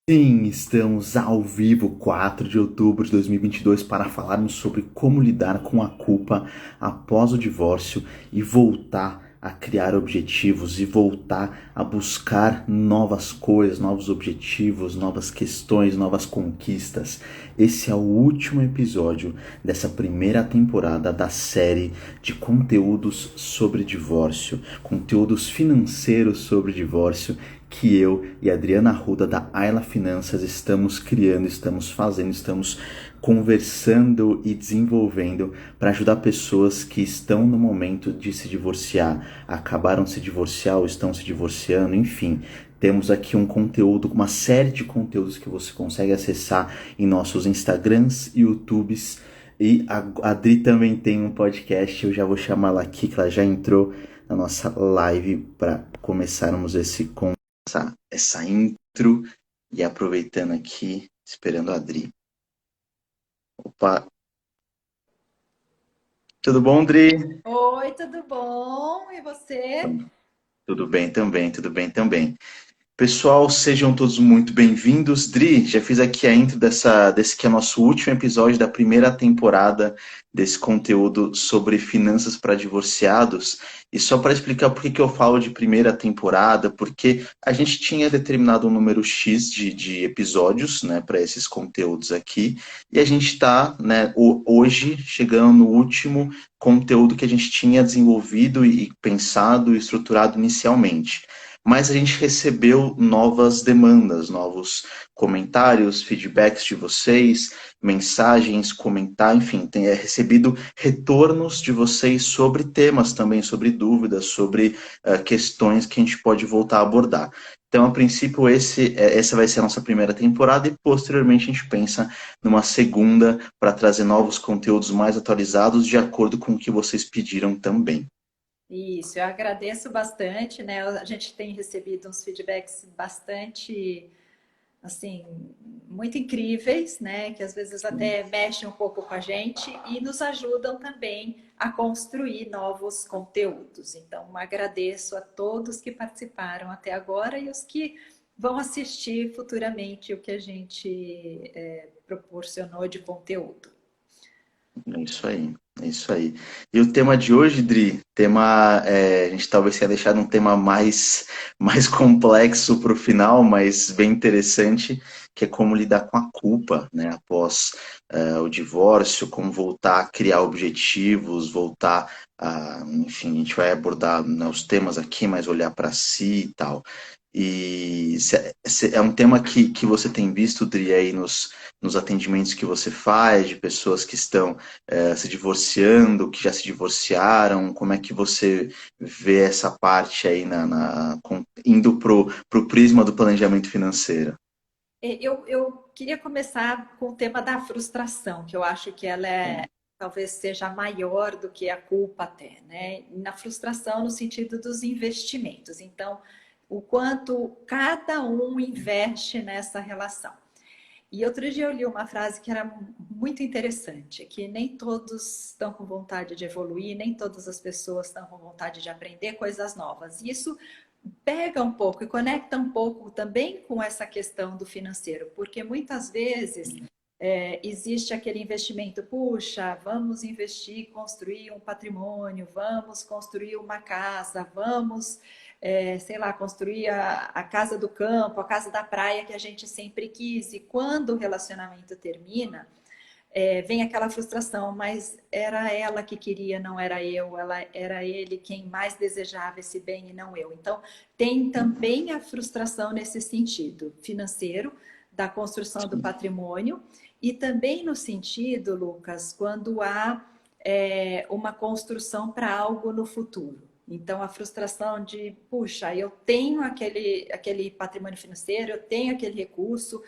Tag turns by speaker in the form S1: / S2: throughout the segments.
S1: Sim, estamos ao vivo, 4 de outubro de 2022, para falarmos sobre como lidar com a culpa após o divórcio e voltar a criar objetivos e voltar a buscar novas coisas, novos objetivos, novas questões, novas conquistas. Esse é o último episódio dessa primeira temporada da série de conteúdos sobre divórcio, conteúdos financeiros sobre divórcio que eu e a Adriana Arruda da Ayla Finanças estamos criando, estamos fazendo, estamos conversando e desenvolvendo para ajudar pessoas que estão no momento de se divorciar, acabaram de se divorciar ou estão se divorciando, enfim. Temos aqui um conteúdo, uma série de conteúdos que você consegue acessar em nossos Instagrams e YouTubes. E a Adri também tem um podcast, eu já vou chamá-la aqui, que ela já entrou na nossa live para começarmos essa intro e aproveitando aqui, esperando a Adri. Opa, tudo bom, Adri?
S2: Oi, tudo bom? E você?
S1: Tudo bem também, tudo bem também. Pessoal, sejam todos muito bem-vindos. Dri, já fiz aqui a intro desse que é o nosso último episódio da primeira temporada desse conteúdo sobre finanças para divorciados. E só para explicar por que que eu falo de primeira temporada, porque a gente tinha determinado um número X de episódios, né, para esses conteúdos aqui, e a gente está, né, hoje chegando no último conteúdo que a gente tinha desenvolvido e pensado e estruturado inicialmente, mas a gente recebeu novas demandas, novos comentários, feedbacks de vocês, mensagens, comentar, enfim, tem recebido retornos de vocês sobre temas também, sobre dúvidas, sobre questões que a gente pode voltar a abordar. Então, a princípio, essa vai ser a nossa primeira temporada e, posteriormente, a gente pensa numa segunda para trazer novos conteúdos mais atualizados de acordo com o que vocês pediram também.
S2: Isso, eu agradeço bastante, né? A gente tem recebido uns feedbacks bastante, assim, muito incríveis, né? Que às vezes até mexem um pouco com a gente e nos ajudam também a construir novos conteúdos. Então, agradeço a todos que participaram até agora e os que vão assistir futuramente o que a gente proporcionou de conteúdo.
S1: É isso aí, é isso aí. E o tema de hoje, Dri, a gente talvez tenha deixado um tema mais complexo para o final, mas bem interessante, que é como lidar com a culpa, né, após o divórcio, como voltar a criar objetivos, voltar a, enfim, a gente vai abordar, né, os temas aqui, mas olhar para si e tal. E é um tema que você tem visto, Dri, aí nos atendimentos que você faz, de pessoas que estão se divorciando, que já se divorciaram? Como é que você vê essa parte aí indo pro prisma do planejamento financeiro?
S2: Eu queria começar com o tema da frustração, que eu acho que ela talvez seja maior do que a culpa até, né? Na frustração no sentido dos investimentos. Então, o quanto cada um investe nessa relação. E outro dia eu li uma frase que era muito interessante, que nem todos estão com vontade de evoluir, nem todas as pessoas estão com vontade de aprender coisas novas. E isso pega um pouco e conecta um pouco também com essa questão do financeiro, porque muitas vezes existe aquele investimento, puxa, vamos investir, construir um patrimônio, vamos construir uma casa, vamos, sei lá, construir a casa do campo, a casa da praia que a gente sempre quis. E quando o relacionamento termina, vem aquela frustração, mas era ela que queria, não era eu, ela era ele quem mais desejava esse bem e não eu. Então, tem também a frustração nesse sentido financeiro, da construção do patrimônio, e também no sentido, Lucas, quando há uma construção para algo no futuro. Então, a frustração de, puxa, eu tenho aquele patrimônio financeiro, eu tenho aquele recurso,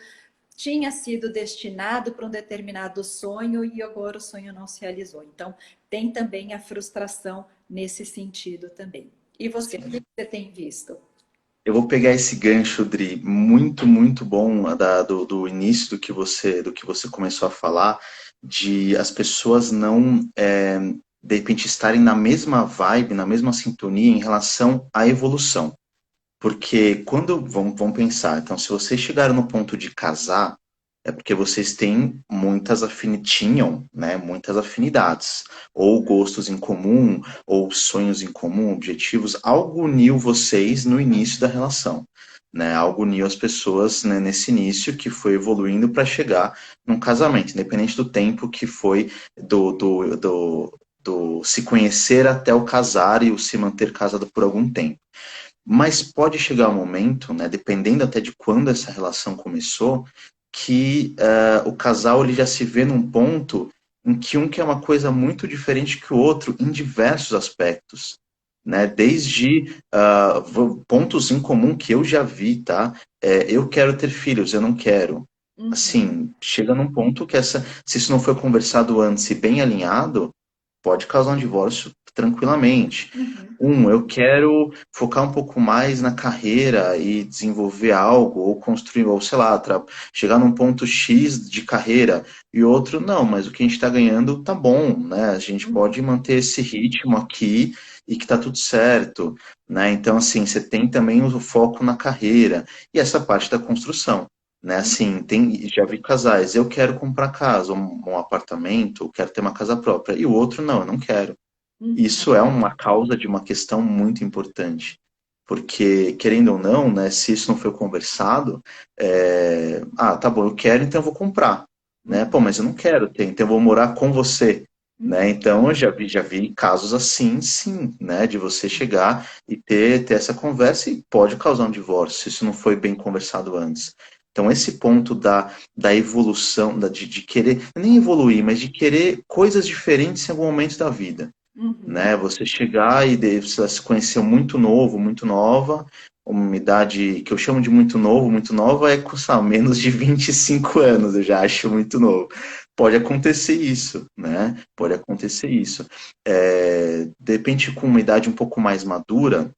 S2: tinha sido destinado para um determinado sonho e agora o sonho não se realizou. Então, tem também a frustração nesse sentido também. E você, o que você tem visto?
S1: Eu vou pegar esse gancho, Dri, muito bom do início do que você começou a falar, de as pessoas não, de repente, estarem na mesma vibe, na mesma sintonia em relação à evolução. Porque quando, vamos pensar, então se vocês chegaram no ponto de casar, é porque vocês têm tinham, né, muitas afinidades, ou gostos em comum, ou sonhos em comum, objetivos, algo uniu vocês no início da relação, né, algo uniu as pessoas, né, nesse início que foi evoluindo para chegar num casamento, independente do tempo que foi do se conhecer até o casar e o se manter casado por algum tempo. Mas pode chegar um momento, né, dependendo até de quando essa relação começou, que o casal ele já se vê num ponto em que um quer uma coisa muito diferente que o outro em diversos aspectos, né? Desde pontos em comum que eu já vi, tá? Eu quero ter filhos, eu não quero.
S2: Uhum,
S1: Assim, chega num ponto que se isso não foi conversado antes e bem alinhado, pode causar um divórcio tranquilamente.
S2: uhum,
S1: Eu quero focar um pouco mais na carreira e desenvolver algo, ou construir, ou sei lá, chegar num ponto X de carreira, e outro, não, mas o que a gente está ganhando tá bom, né? A gente
S2: uhum,
S1: pode manter esse ritmo aqui e que tá tudo certo, né? Então, assim, você tem também o foco na carreira e essa parte da construção. Né, assim, já vi casais, eu quero comprar casa, um apartamento, eu quero ter uma casa própria, e o outro, não, eu não quero.
S2: uhum,
S1: Isso é uma causa de uma questão muito importante, porque, querendo ou não, né, se isso não foi conversado, tá bom, eu quero, então eu vou comprar, né? Pô,
S2: uhum,
S1: mas eu não quero ter, então eu vou morar com você, né?
S2: uhum.
S1: Então eu já vi casos assim, sim, né, de você chegar e ter essa conversa e pode causar um divórcio, se isso não foi bem conversado antes. Então, esse ponto da evolução, de querer, nem evoluir, mas de querer coisas diferentes em algum momento da vida,
S2: Uhum.
S1: né? Você chegar e você se conheceu muito novo, muito nova, uma idade que eu chamo de muito novo, muito nova é com, sabe, menos de 25 anos, eu já acho muito novo. Pode acontecer isso, né? Pode acontecer isso. De repente, com uma idade um pouco mais madura,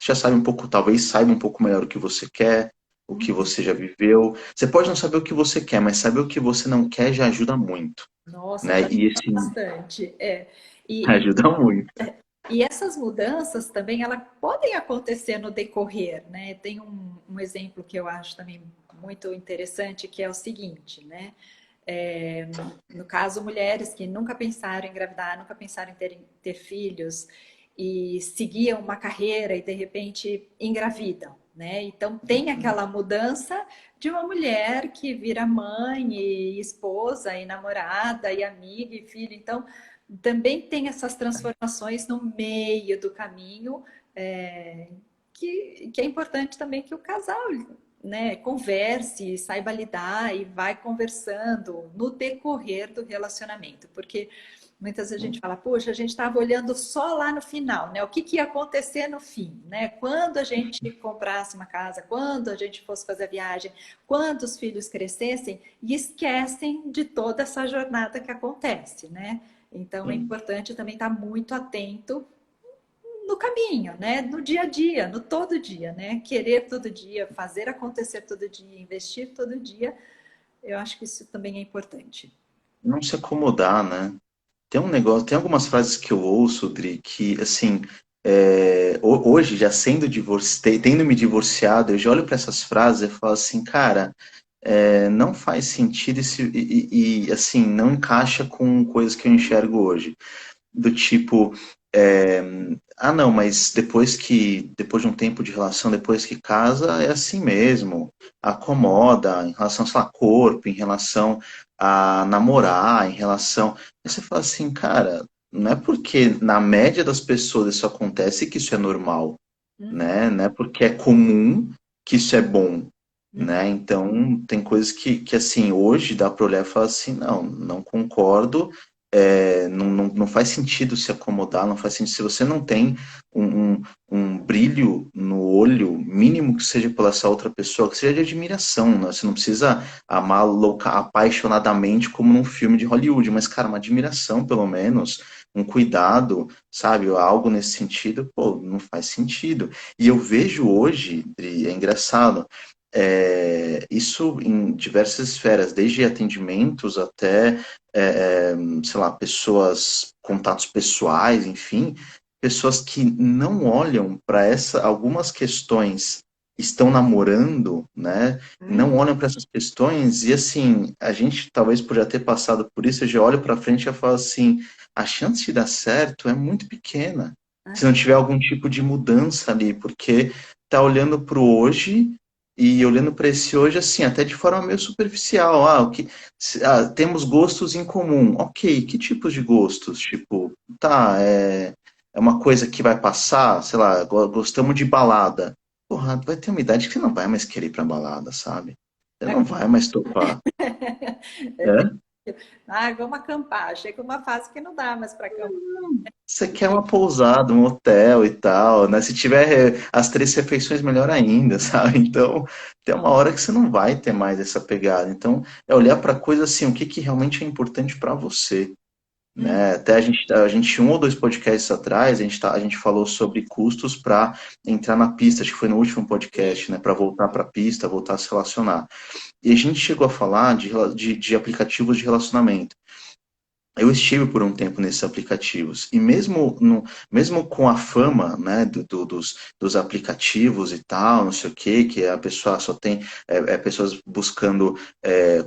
S1: já sabe um pouco, talvez saiba um pouco melhor o que você quer, o que
S2: Uhum.
S1: você já viveu. Você pode não saber o que você quer, mas saber o que você não quer já ajuda muito,
S2: Nossa,
S1: né?
S2: já
S1: E esse
S2: bastante. É. E,
S1: ajuda muito.
S2: e essas mudanças também elas podem acontecer no decorrer, né? Tem um exemplo que eu acho também muito interessante, que é o seguinte, né? É, no caso, mulheres que nunca pensaram em engravidar, nunca pensaram em ter filhos e seguiam uma carreira e de repente engravidam, né? Então tem aquela mudança de uma mulher que vira mãe e esposa e namorada e amiga e filha. Então também tem essas transformações no meio do caminho, é, que é importante também que o casal, né, converse, saiba lidar e vai conversando no decorrer do relacionamento, porque muitas vezes a gente fala, poxa, a gente estava olhando só lá no final, né? O que, que ia acontecer no fim, né? Quando a gente comprasse uma casa, quando a gente fosse fazer a viagem, quando os filhos crescessem, e esquecem de toda essa jornada que acontece, né? Então é
S1: Sim.
S2: importante também estar muito atento no caminho, né? No dia a dia, no todo dia, né? Querer todo dia, fazer acontecer todo dia, investir todo dia, eu acho que isso também é importante.
S1: Não se acomodar, né? Tem um negócio, tem algumas frases que eu ouço, Dri, que, assim, hoje, já sendo divorciado, tendo me divorciado, eu já olho para essas frases e falo assim, cara, não faz sentido assim, não encaixa com coisas que eu enxergo hoje. Do tipo, é, não, mas depois de um tempo de relação, depois que casa, é assim mesmo, acomoda em relação, sei lá, corpo, em relação a namorar, em relação. Aí você fala assim, cara, não é porque na média das pessoas isso acontece que isso é normal,
S2: Uhum,
S1: né? Não é porque é comum que isso é bom.
S2: uhum,
S1: Né? Então, tem coisas que assim, hoje dá para olhar e falar assim, não concordo, não faz sentido se acomodar, não faz sentido. Se você não tem um, um, um brilho no olho, mínimo que seja pela essa outra pessoa, que seja de admiração, né? Você não precisa amar apaixonadamente como num filme de Hollywood, mas, cara, uma admiração, pelo menos, um cuidado, sabe? Algo nesse sentido, pô, não faz sentido. E eu vejo hoje, Dri, é engraçado, isso em diversas esferas, desde atendimentos até sei lá, pessoas, contatos pessoais, enfim, pessoas que não olham para algumas questões, estão namorando, né? Não olham para essas questões e assim, a gente talvez por já ter passado por isso, eu já olho para frente e já falo assim, a chance de dar certo é muito pequena. Se não tiver algum tipo de mudança ali, porque tá olhando para o hoje e olhando para esse hoje assim, até de forma meio superficial. Temos gostos em comum. Ok, que tipos de gostos? Tipo, tá, é uma coisa que vai passar, sei lá, gostamos de balada. Porra, vai ter uma idade que você não vai mais querer ir pra balada, sabe? Você não vai mais topar.
S2: É bem...
S1: É?
S2: vamos acampar. Chega uma fase que não dá mais para acampar.
S1: Você quer uma pousada, um hotel e tal, né? Se tiver as 3 refeições, melhor ainda, sabe? Então, tem uma hora que você não vai ter mais essa pegada. Então, é olhar para coisa assim, o que que realmente é importante para você. Né? Até a gente, 1 ou 2 podcasts atrás, a gente falou sobre custos para entrar na pista, acho que foi no último podcast, né? Para voltar para a pista, voltar a se relacionar. E a gente chegou a falar de aplicativos de relacionamento. Eu estive por um tempo nesses aplicativos e mesmo, mesmo com a fama, né, dos aplicativos e tal, não sei o que a pessoa só tem pessoas buscando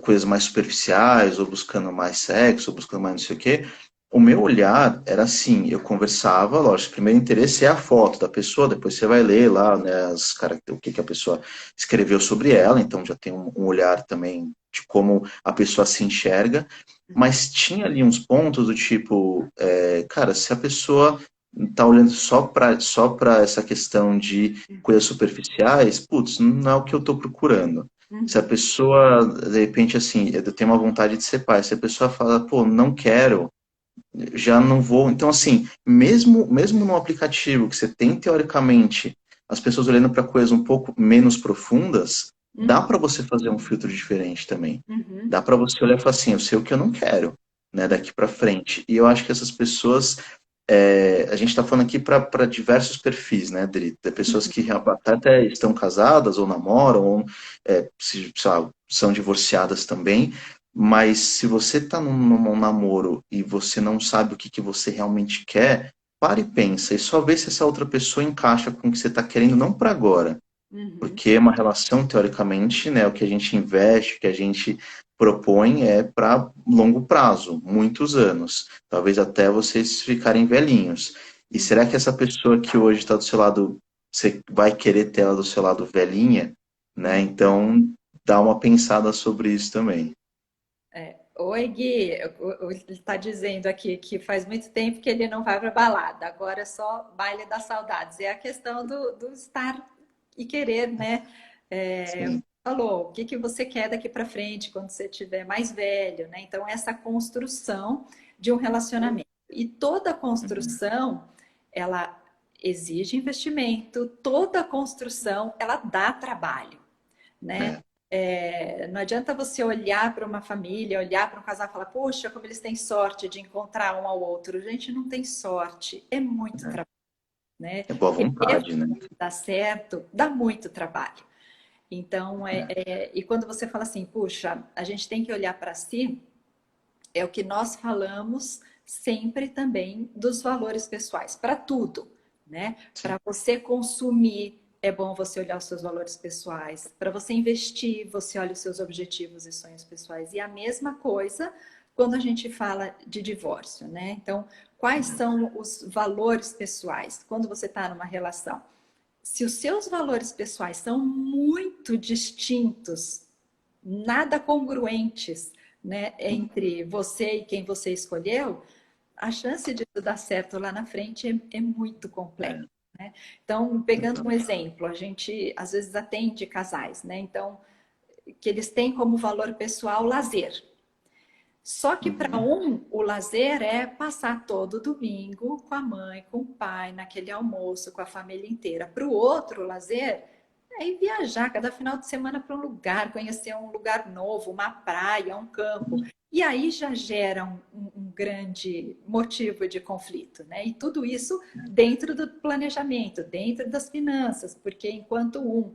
S1: coisas mais superficiais ou buscando mais sexo, ou buscando mais não sei o que. O meu olhar era assim, eu conversava, lógico, o primeiro interesse é a foto da pessoa, depois você vai ler lá, né, o que a pessoa escreveu sobre ela, então já tem um olhar também de como a pessoa se enxerga, mas tinha ali uns pontos do tipo, cara, se a pessoa tá olhando só para essa questão de coisas superficiais, putz, não é o que eu tô procurando. Se a pessoa, de repente, assim, eu tenho uma vontade de ser pai, se a pessoa fala, pô, não quero, já não vou. Então, assim, mesmo no aplicativo que você tem, teoricamente, as pessoas olhando para coisas um pouco menos profundas, dá para você fazer um filtro diferente também. Dá para você olhar e falar assim, eu sei o que eu não quero, né, daqui para frente. E eu acho que essas pessoas, a gente está falando aqui para diversos perfis, né, Dri? De pessoas que até estão casadas ou namoram, ou sei lá, são divorciadas também, mas se você está num namoro e você não sabe o que, que você realmente quer, para e pensa, e só vê se essa outra pessoa encaixa com o que você está querendo, não para agora. Porque é uma relação, teoricamente, né, o que a gente investe, o que a gente propõe é para longo prazo, muitos anos. Talvez até vocês ficarem velhinhos. E será que essa pessoa que hoje está do seu lado, você vai querer ter ela do seu lado velhinha? Né? Então, dá uma pensada sobre isso também.
S2: Oi, Gui, ele está dizendo aqui que faz muito tempo que ele não vai para balada, agora é só baile das saudades. É a questão do estar e querer, né?
S1: Sim.
S2: Falou, o que que você quer daqui para frente quando você estiver mais velho, né? Então, essa construção de um relacionamento. E toda
S1: Uhum.
S2: construção, ela exige investimento, toda construção, ela dá trabalho, né?
S1: É,
S2: Não adianta você olhar para uma família, olhar para um casal e falar, poxa, como eles têm sorte de encontrar um ao outro. Gente, não tem sorte, é muito
S1: é.
S2: trabalho, né?
S1: É boa
S2: Querer
S1: vontade, né?
S2: dar certo dá muito trabalho. Então, e quando você fala assim, puxa, a gente tem que olhar para si, é o que nós falamos sempre também dos valores pessoais, para tudo, né?
S1: Sim.
S2: Para você consumir, é bom você olhar os seus valores pessoais. Para você investir, você olha os seus objetivos e sonhos pessoais. E a mesma coisa quando a gente fala de divórcio, né? Então, quais são os valores pessoais quando você está numa relação? Se os seus valores pessoais são muito distintos, nada congruentes, né, entre você e quem você escolheu, a chance de isso dar certo lá na frente é muito complexa.
S1: É,
S2: Né? Então, pegando um
S1: exato.
S2: exemplo, a gente às vezes atende casais, né? Então, que eles têm como valor pessoal lazer. Só que para
S1: Uhum.
S2: um, o lazer é passar todo domingo com a mãe, com o pai, naquele almoço, com a família inteira. Para o outro, o lazer é ir viajar cada final de semana para um lugar, conhecer um lugar novo, uma praia, um campo. E aí já gera um grande motivo de conflito, né? E tudo isso dentro do planejamento, dentro das finanças, porque enquanto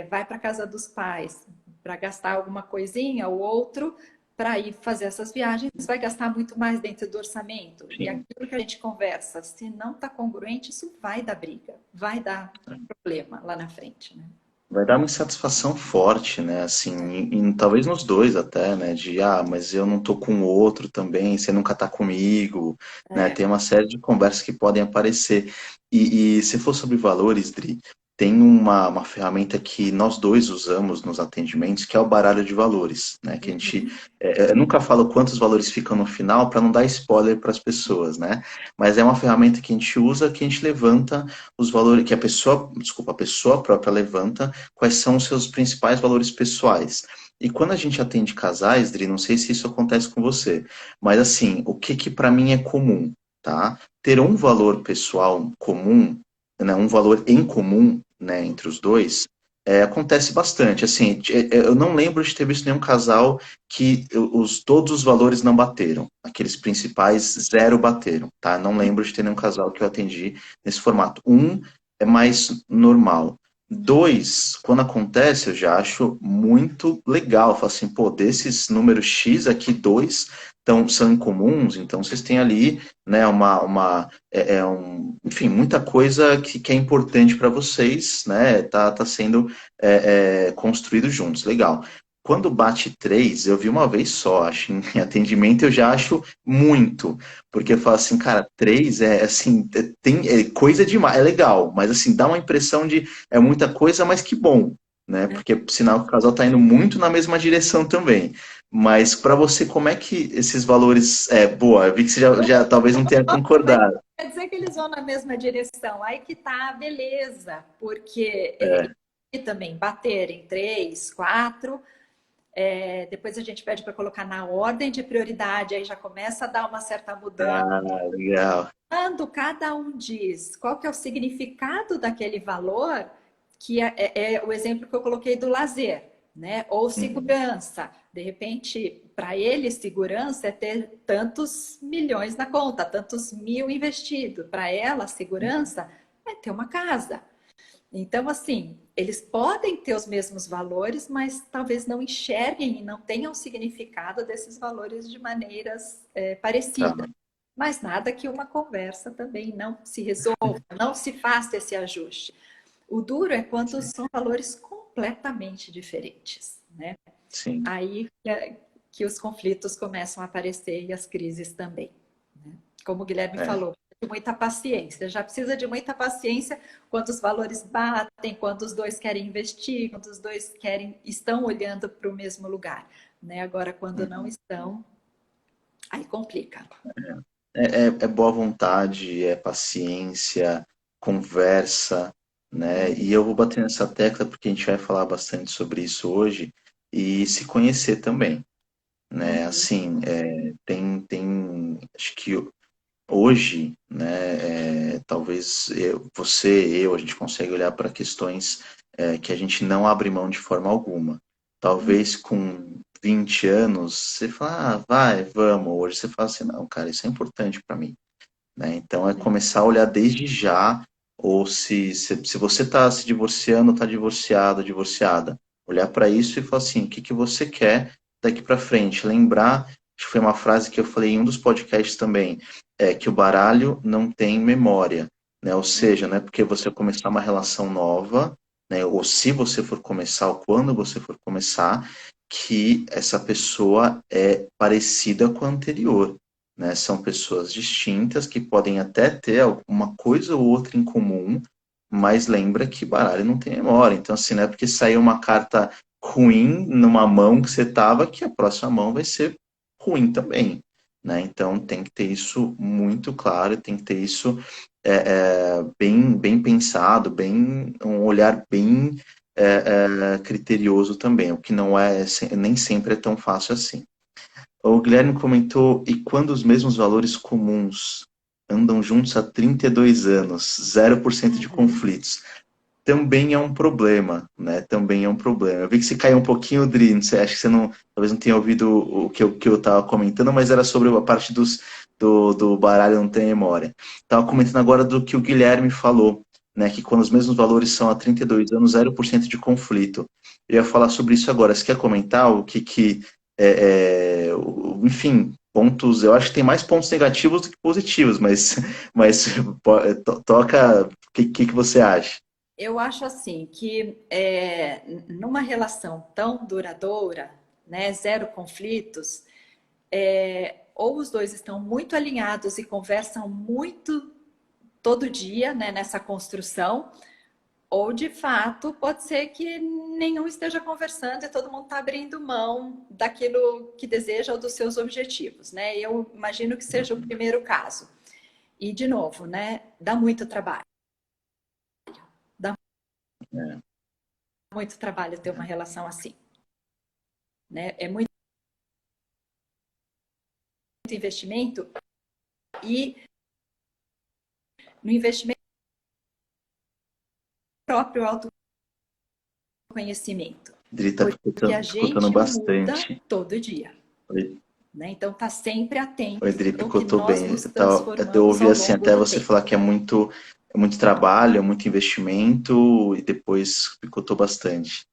S2: vai para a casa dos pais para gastar alguma coisinha, o outro para ir fazer essas viagens, vai gastar muito mais dentro do orçamento. E
S1: sim.
S2: aquilo que a gente conversa, se não está congruente, isso vai dar briga, vai dar problema lá na frente, né?
S1: Vai dar uma insatisfação forte, né? Assim, talvez nos dois até, né? De, mas eu não tô com o outro também, você nunca tá comigo, né?
S2: É.
S1: Tem uma série de conversas que podem aparecer. E se for sobre valores, Dri, tem uma ferramenta que nós dois usamos nos atendimentos, que é o baralho de valores, né? Que a gente
S2: Uhum.
S1: eu nunca falo quantos valores ficam no final para não dar spoiler para as pessoas, né? Mas é uma ferramenta que a gente usa, que a gente levanta os valores, que a pessoa, desculpa, a pessoa própria levanta quais são os seus principais valores pessoais. E quando a gente atende casais, Dri, não sei se isso acontece com você, mas assim, o que que para mim é comum, tá? Ter um valor pessoal comum, né, um valor em comum, né, entre os dois, acontece bastante. Assim, eu não lembro de ter visto nenhum casal que todos os valores não bateram. Aqueles principais, zero bateram, tá? Não lembro de ter nenhum casal que eu atendi nesse formato. Um é mais normal. Dois, quando acontece, eu já acho muito legal. Eu falo assim, pô, desses números X aqui, dois são incomuns, então vocês têm ali, né, enfim, muita coisa que é importante para vocês, né, tá sendo construído juntos, legal. Quando bate três, eu vi uma vez só, acho, em atendimento eu já acho muito, porque eu falo assim, cara, três assim, tem coisa demais, é legal, mas assim, dá uma impressão de é muita coisa, mas que bom, né? Porque sinal que o casal tá indo muito na mesma direção também. Mas para você, como é que esses valores. Boa, eu vi que você já talvez não tenha concordado.
S2: Quer dizer que eles vão na mesma direção. Aí que tá a beleza, porque
S1: É.
S2: e também bater em três, quatro. Depois a gente pede para colocar na ordem de prioridade, aí já começa a dar uma certa mudança.
S1: Ah, legal.
S2: Quando cada um diz qual que é o significado daquele valor, que é o exemplo que eu coloquei do lazer, né? Ou
S1: Uhum.
S2: segurança. De repente, para ele, segurança é ter tantos milhões na conta, tantos mil investido. Para ela, segurança é ter uma casa. Então, assim, eles podem ter os mesmos valores, mas talvez não enxerguem e não tenham significado desses valores de maneiras
S1: Tá.
S2: parecidas. Mas nada que uma conversa também não se resolva, não se faça esse ajuste. O duro é quando
S1: Sim.
S2: são valores completamente diferentes, né?
S1: Sim.
S2: Aí que os conflitos começam a aparecer e as crises também, né? Como o Guilherme
S1: É.
S2: falou, de muita paciência. Já precisa de muita paciência quando os valores batem, quando os dois querem investir, quando os dois estão olhando para o mesmo lugar, né? Agora, quando não
S1: Uhum.
S2: estão, aí complica.
S1: É boa vontade, é paciência, conversa, né? E eu vou bater nessa tecla porque a gente vai falar bastante sobre isso hoje e se conhecer também, né?
S2: Uhum.
S1: Assim, acho que hoje, né, talvez a gente consegue olhar para questões que a gente não abre mão de forma alguma. Talvez com 20 anos, você fala, vai, vamos. Hoje você fala assim, não, cara, isso é importante para mim, né? Então é começar a olhar desde já, ou se você está se divorciando, está divorciado, divorciada, olhar para isso e falar assim, o que que você quer daqui para frente? Lembrar, acho que foi uma frase que eu falei em um dos podcasts também, que o baralho não tem memória, né? Ou seja, não é porque você começar uma relação nova, né? Ou se você for começar, ou quando você for começar, que essa pessoa é parecida com a anterior, né? São pessoas distintas que podem até ter uma coisa ou outra em comum, mas lembra que baralho não tem memória. Então, assim, não é porque saiu uma carta ruim numa mão que você estava que a próxima mão vai ser ruim também, né? Então, tem que ter isso muito claro, tem que ter isso bem pensado, um olhar bem criterioso também, o que não é nem sempre é tão fácil assim. O Guilherme comentou, e quando os mesmos valores comuns andam juntos há 32 anos, 0% de
S2: Uhum.
S1: conflitos, também é um problema, né? Também é um problema. Eu vi que você caiu um pouquinho, Dri, não sei, acho que você não, talvez não tenha ouvido o que eu estava comentando, mas era sobre a parte do baralho não tem memória. Estava comentando agora do que o Guilherme falou, né? Que quando os mesmos valores são há 32 anos, 0% de conflito. Eu ia falar sobre isso agora. Você quer comentar o que enfim, pontos, eu acho que tem mais pontos negativos do que positivos, mas toca, o que você acha?
S2: Eu acho assim que numa relação tão duradoura, né, zero conflitos, ou os dois estão muito alinhados e conversam muito todo dia, né, nessa construção, ou de fato pode ser que nenhum esteja conversando e todo mundo está abrindo mão daquilo que deseja ou dos seus objetivos, né? Eu imagino que seja o primeiro caso. E de novo, né, dá muito trabalho. Dá
S1: É,
S2: muito trabalho ter uma relação assim, né? É muito investimento e no investimento próprio autoconhecimento,
S1: Dri tá
S2: porque a
S1: picotando
S2: gente muda
S1: bastante.
S2: todo dia,
S1: Oi,
S2: né? Então tá sempre
S1: oi,
S2: atento
S1: Dri,
S2: ao que
S1: picotou
S2: nós
S1: bem.
S2: nos
S1: Eu
S2: transformamos
S1: ouvi
S2: ao
S1: assim,
S2: longo
S1: até
S2: do
S1: você falar
S2: tempo.
S1: que é muito trabalho, é muito investimento, e depois picotou bastante.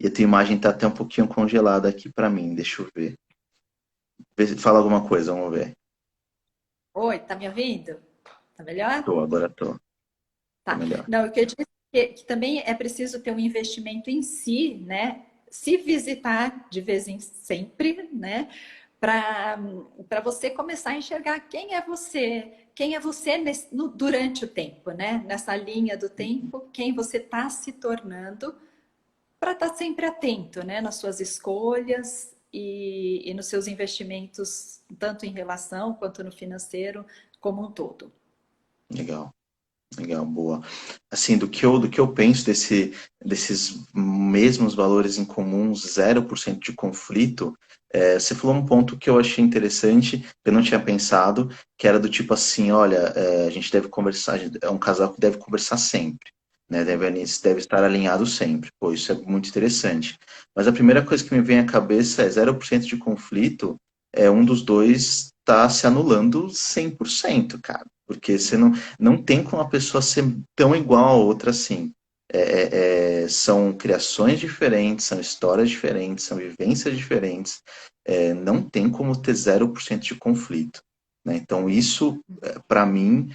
S1: E a tua imagem tá até um pouquinho congelada aqui para mim, deixa eu ver. Fala alguma coisa, vamos ver.
S2: Oi, tá me ouvindo? Tá melhor?
S1: Agora tô. Tá
S2: Tá.
S1: melhor.
S2: Não, o que eu disse é que também é preciso ter um investimento em si, né? Se visitar de vez em sempre, né? Para você começar a enxergar quem é você durante o tempo, né? Nessa linha do tempo, quem você está se tornando, para estar sempre atento, né? Nas suas escolhas e nos seus investimentos, tanto em relação quanto no financeiro, como um todo.
S1: Legal. Legal, boa. Assim, do que eu penso desses mesmos valores em comuns, 0% de conflito, você falou um ponto que eu achei interessante, que eu não tinha pensado, que era do tipo assim, olha, a gente deve conversar, é um casal que deve conversar sempre, né? Deve estar alinhado sempre. Pô, isso é muito interessante. Mas a primeira coisa que me vem à cabeça é 0% de conflito, um dos dois tá se anulando 100%, cara. Porque você não tem como a pessoa ser tão igual a outra assim. São criações diferentes, são histórias diferentes, são vivências diferentes. Não tem como ter 0% de conflito. Né? Então, isso, para mim,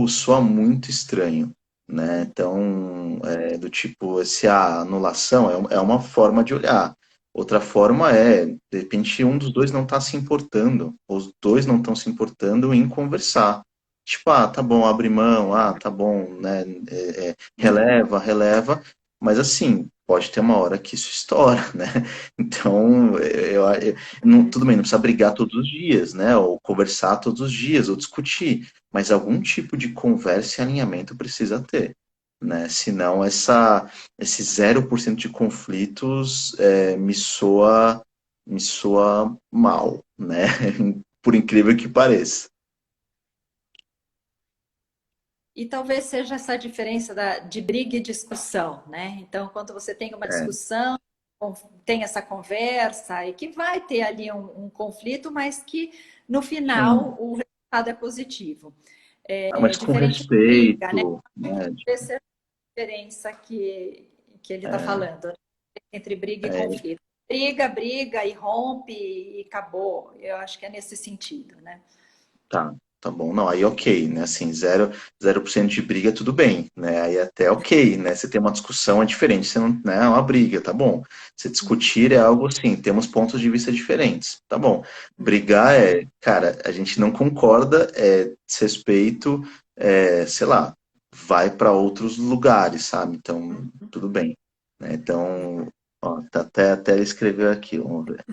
S1: soa muito estranho. Né? Então, do tipo, se a anulação é uma forma de olhar. Outra forma de repente, um dos dois não está se importando, os dois não estão se importando em conversar. Tipo, tá bom, abre mão, tá bom, né? Releva, mas assim, pode ter uma hora que isso estoura, né? Então, tudo bem, não precisa brigar todos os dias, né? Ou conversar todos os dias, ou discutir, mas algum tipo de conversa e alinhamento precisa ter. Né? Senão esse 0% de conflitos me soa mal, né? Por incrível que pareça.
S2: E talvez seja essa diferença de briga e discussão, né? Então, quando você tem uma
S1: É,
S2: discussão, tem essa conversa e que vai ter ali um conflito, mas que no final
S1: sim.
S2: o resultado é positivo.
S1: Mas com
S2: Diferente da briga, né?
S1: respeito, né?
S2: Essa é a diferença que ele está
S1: É,
S2: falando, né? Entre briga e
S1: é,
S2: conflito. Briga e rompe e acabou. Eu acho que é nesse sentido, né?
S1: tá bom. Não, aí ok, né? Assim, 0% de briga, tudo bem, né? Aí até ok, né? Você tem uma discussão é diferente, você não, né? É uma briga, tá bom. Você discutir é algo assim, temos pontos de vista diferentes, tá bom. Brigar cara, a gente não concorda, desrespeito, sei lá, vai para outros lugares, sabe? Então, tudo bem. Né? Então, ó, até ele escreveu aqui, vamos ver.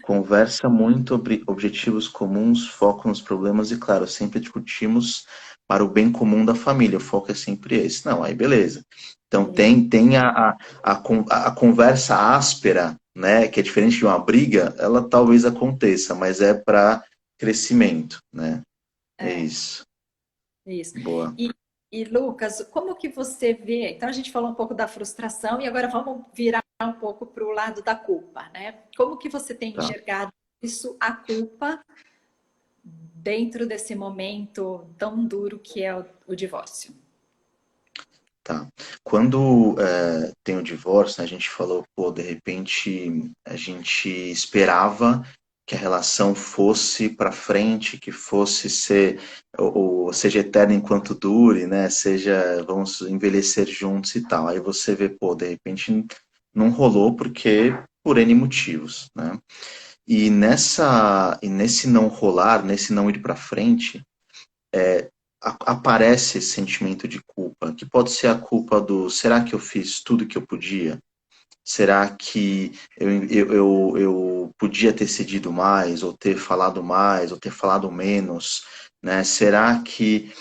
S1: Conversa muito sobre objetivos comuns, foco nos problemas e, claro, sempre discutimos para o bem comum da família. O foco é sempre esse. Não, aí beleza. Então tem a conversa áspera, né, que é diferente de uma briga, ela talvez aconteça, mas é para crescimento, né? É
S2: É,
S1: isso.
S2: isso.
S1: Boa.
S2: E Lucas, como que você vê? Então a gente falou um pouco da frustração e agora vamos virar um pouco para o lado da culpa, né? Como que você tem
S1: Tá.
S2: enxergado isso, a culpa, dentro desse momento tão duro que é o divórcio?
S1: Tá. Quando tem o divórcio, né, a gente falou, pô, de repente a gente esperava que a relação fosse para frente, que fosse ser, ou seja eterna enquanto dure, né? Seja, vamos envelhecer juntos e tal. Aí você vê, pô, de repente não rolou porque por N motivos, né? E nesse não rolar, nesse não ir para frente, aparece esse sentimento de culpa, que pode ser a culpa do será que eu fiz tudo que eu podia? Será que eu podia ter cedido mais, ou ter falado mais, ou ter falado menos? Né? Será que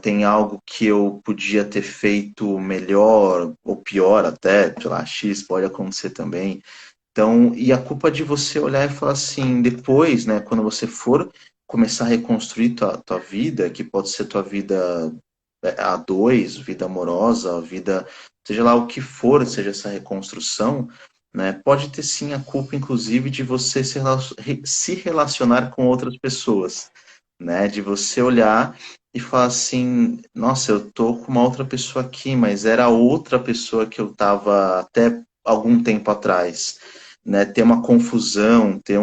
S1: tem algo que eu podia ter feito melhor, ou pior até, sei lá, X pode acontecer também. Então, e a culpa de você olhar e falar assim, depois, né, quando você for começar a reconstruir tua vida, que pode ser tua vida a dois, vida amorosa, vida, seja lá o que for, seja essa reconstrução, né, pode ter sim a culpa, inclusive, de você se relacionar com outras pessoas, né, de você olhar e falar assim, nossa, eu tô com uma outra pessoa aqui, mas era outra pessoa que eu tava até algum tempo atrás, né, ter uma confusão, ter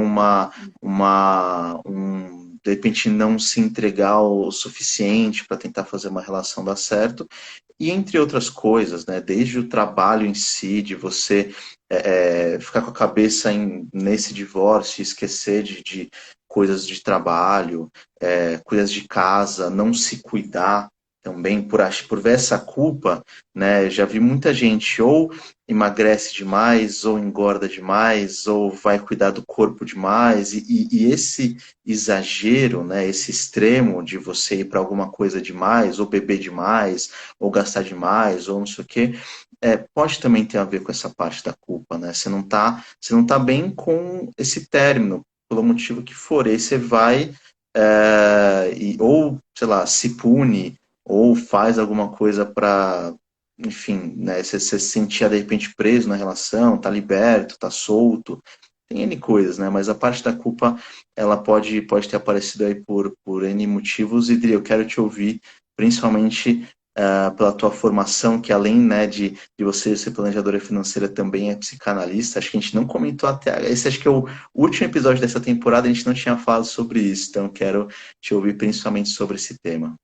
S1: de repente não se entregar o suficiente para tentar fazer uma relação dar certo, e entre outras coisas, né, desde o trabalho em si, de você ficar com a cabeça nesse divórcio, esquecer de coisas de trabalho, coisas de casa, não se cuidar também por ver essa culpa, né? Já vi muita gente ou emagrece demais, ou engorda demais, ou vai cuidar do corpo demais, e esse exagero, né? Esse extremo de você ir para alguma coisa demais, ou beber demais, ou gastar demais, ou não sei o quê, pode também ter a ver com essa parte da culpa, né? Você não tá bem com esse término, pelo motivo que for, e aí você vai ou, sei lá, se pune, ou faz alguma coisa para, enfim, né, você se sentia de repente preso na relação, tá liberto, tá solto, tem N coisas, né, mas a parte da culpa, ela pode ter aparecido aí por N motivos, e Dri, eu quero te ouvir, principalmente pela tua formação, que além, né, de você ser planejadora financeira, também é psicanalista. Acho que a gente não comentou até. Esse acho que é o último episódio dessa temporada, a gente não tinha falado sobre isso, então quero te ouvir principalmente sobre esse tema.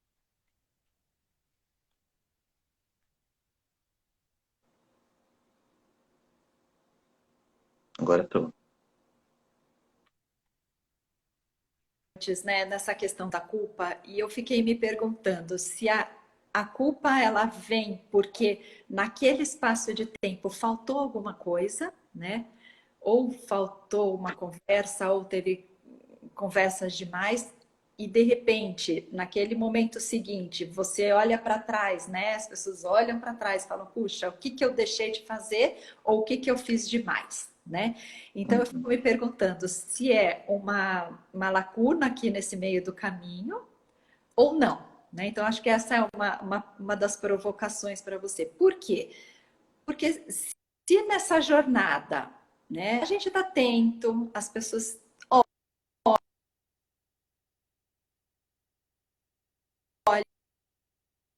S1: Agora estou.
S2: Antes, né, nessa questão da culpa, e eu fiquei me perguntando se a culpa ela vem porque naquele espaço de tempo faltou alguma coisa, né? Ou faltou uma conversa, ou teve conversas demais, e de repente, naquele momento seguinte, você olha para trás, né? As pessoas olham para trás e falam: puxa, o que que eu deixei de fazer ou o que que eu fiz demais, né? Então eu fico me perguntando se é uma lacuna aqui nesse meio do caminho ou não, né? Então acho que essa é uma das provocações para você. Por quê? Porque se nessa jornada, né, a gente está atento, as pessoas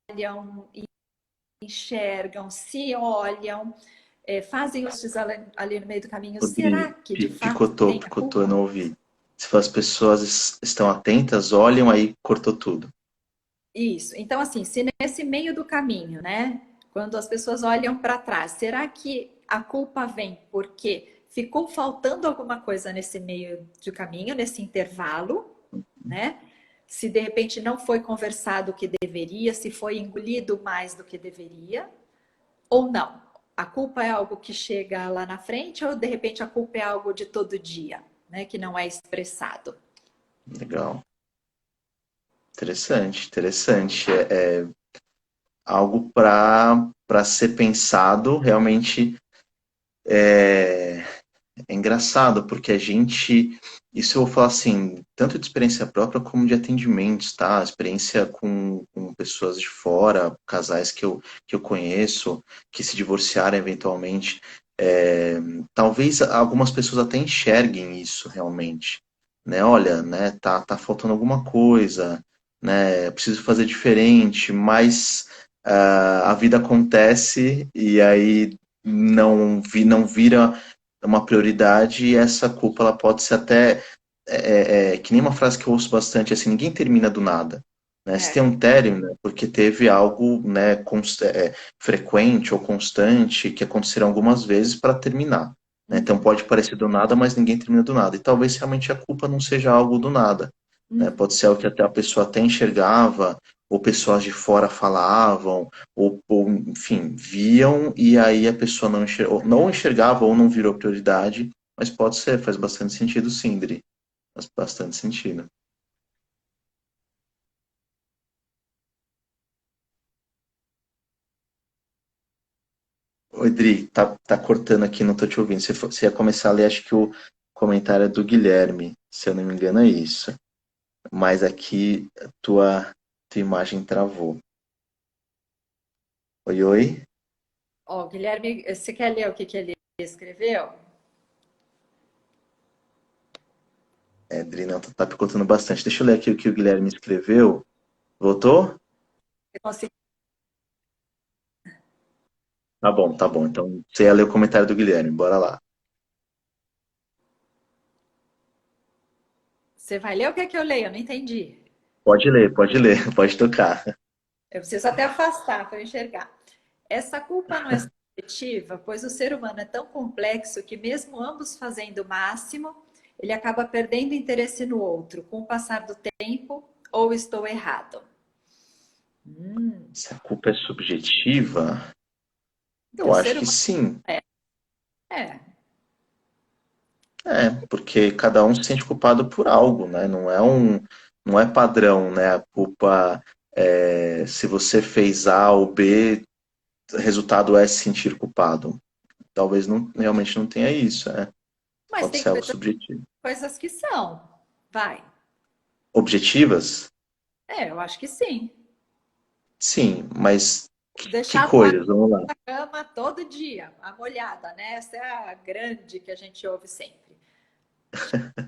S2: olham, enxergam, se olham, fazem os ajustes ali no meio do caminho,
S1: Rodrigo,
S2: será que de fato
S1: picotou,
S2: tem a
S1: picotou, eu
S2: culpa?
S1: não ouvi. Se as pessoas estão atentas, olham, aí cortou tudo.
S2: Isso. Então, assim, se nesse meio do caminho, né, quando as pessoas olham para trás, será que a culpa vem porque ficou faltando alguma coisa nesse meio do caminho, nesse intervalo, né? Se de repente não foi conversado o que deveria, se foi engolido mais do que deveria, ou não? A culpa é algo que chega lá na frente, ou de repente a culpa é algo de todo dia, né? Que não é expressado.
S1: Legal. Interessante, interessante. É algo para ser pensado, realmente é, é engraçado, porque a gente, isso eu vou falar assim, tanto de experiência própria como de atendimentos, tá? Experiência com pessoas de fora, casais que eu conheço, que se divorciaram eventualmente. Talvez algumas pessoas até enxerguem isso realmente, né? Olha, né, tá faltando alguma coisa, né? Preciso fazer diferente, mas a vida acontece e aí não vira uma prioridade e essa culpa ela pode ser até que nem uma frase que eu ouço bastante assim, ninguém termina do nada. Né? Se
S2: É.
S1: tem um término, é porque teve algo, né, frequente ou constante que aconteceram algumas vezes para terminar. Né? Então
S2: Uhum,
S1: pode parecer do nada, mas ninguém termina do nada. E talvez realmente a culpa não seja algo do nada. Né?
S2: uhum.
S1: Pode ser algo que até a pessoa até enxergava, ou pessoas de fora falavam, enfim, viam e aí a pessoa não enxergava ou não virou prioridade, mas pode ser, faz bastante sentido sim, Dri. Faz bastante sentido. Oi, Dri, tá cortando aqui, não tô te ouvindo. Você ia começar a ler, acho que o comentário é do Guilherme, se eu não me engano é isso. Mas aqui tua imagem travou. Oi, oi?
S2: Ó, Guilherme, você quer ler o que que ele escreveu?
S1: É, Dri, não, tá picotando bastante. Deixa eu ler aqui o que o Guilherme escreveu. Voltou?
S2: Você conseguiu?
S1: Tá bom, tá bom. Então você ia ler o comentário do Guilherme, bora lá.
S2: Você vai ler o que é que eu leio? Eu não entendi.
S1: Pode ler, pode tocar.
S2: Eu preciso até afastar para eu enxergar. Essa culpa não é subjetiva, pois o ser humano é tão complexo que, mesmo ambos fazendo o máximo, ele acaba perdendo interesse no outro com o passar do tempo, ou estou errado?
S1: Se a culpa é subjetiva,
S2: Que
S1: eu
S2: o
S1: acho
S2: ser
S1: que
S2: humano
S1: sim.
S2: é.
S1: É, porque cada um se sente culpado por algo, né? Não é padrão, né? A culpa se você fez A ou B, o resultado é se sentir culpado. Talvez não, realmente não tenha isso, né?
S2: Mas
S1: Pode
S2: tem
S1: ser algo subjetivo.
S2: coisas que são. Vai.
S1: Objetivas?
S2: É, eu acho que sim.
S1: Sim, mas que
S2: Deixar a toalha
S1: coisas? Vamos lá.
S2: na cama todo dia, a molhada, né? Essa é a grande que a gente ouve sempre.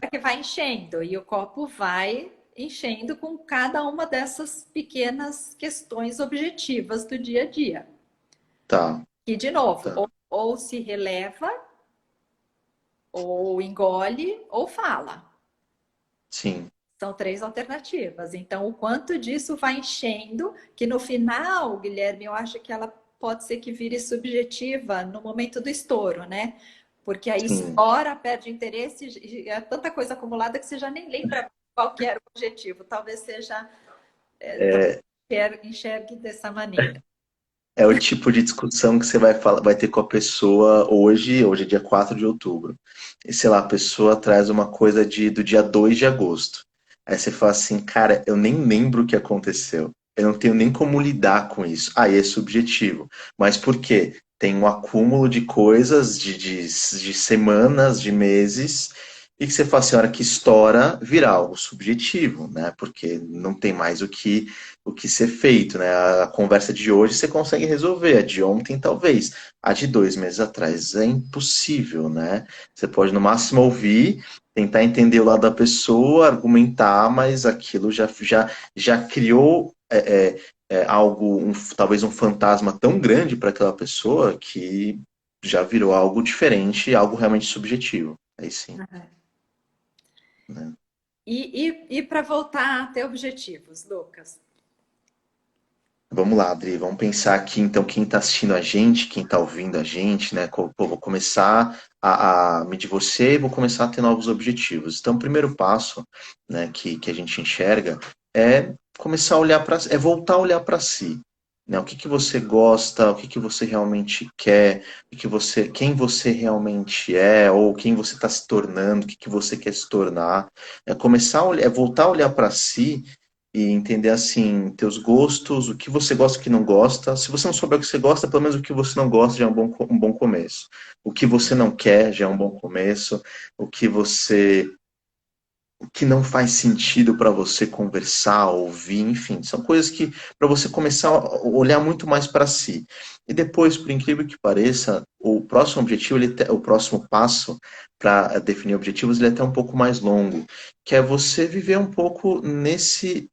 S2: É que vai enchendo e o copo vai enchendo com cada uma dessas pequenas questões objetivas do dia a dia.
S1: Tá,
S2: E, de novo,
S1: tá.
S2: ou se releva, ou engole, ou fala.
S1: Sim,
S2: São três alternativas. Então, o quanto disso vai enchendo, que no final, Guilherme, eu acho que ela pode ser que vire subjetiva no momento do estouro, né? Porque aí
S1: sim.
S2: estoura, perde interesse, e é tanta coisa acumulada que você já nem lembra qual que era o objetivo. Talvez seja, enxergue dessa maneira.
S1: É o tipo de discussão que você vai ter com a pessoa hoje é dia 4 de outubro. E sei lá, a pessoa traz uma coisa do dia 2 de agosto. Aí você fala assim, cara, eu nem lembro o que aconteceu. Eu não tenho nem como lidar com isso. Aí é subjetivo. Mas por quê? Tem um acúmulo de coisas, de semanas, de meses, e que você fala assim, a hora que estoura, vira algo subjetivo, né? Porque não tem mais o que ser feito, né? A conversa de hoje você consegue resolver, a de ontem talvez, a de 2 meses atrás é impossível, né? Você pode no máximo ouvir, tentar entender o lado da pessoa, argumentar, mas aquilo já criou algo, talvez um fantasma tão grande para aquela pessoa que já virou algo diferente, algo realmente subjetivo. Aí sim, né?
S2: E para voltar a ter objetivos, Lucas?
S1: Vamos lá, Adri, vamos pensar aqui, então, quem está assistindo a gente, quem está ouvindo a gente, né? Pô, vou começar a me divorciar e vou começar a ter novos objetivos. Então, o primeiro passo, né, que a gente enxerga é começar a olhar é voltar a olhar para si, né? O que que você gosta, o que que você realmente quer, quem você realmente é, ou quem você está se tornando, o que que você quer se tornar. É começar a olhar, é voltar a olhar para si e entender assim, teus gostos, o que você gosta e o que não gosta. Se você não souber o que você gosta, pelo menos o que você não gosta já é um bom começo. O que você não quer já é um bom começo. O que não faz sentido para você conversar, ouvir, enfim, são coisas que para você começar a olhar muito mais para si. E depois, por incrível que pareça, o próximo objetivo, o próximo passo para definir objetivos, ele é até um pouco mais longo, que é você viver um pouco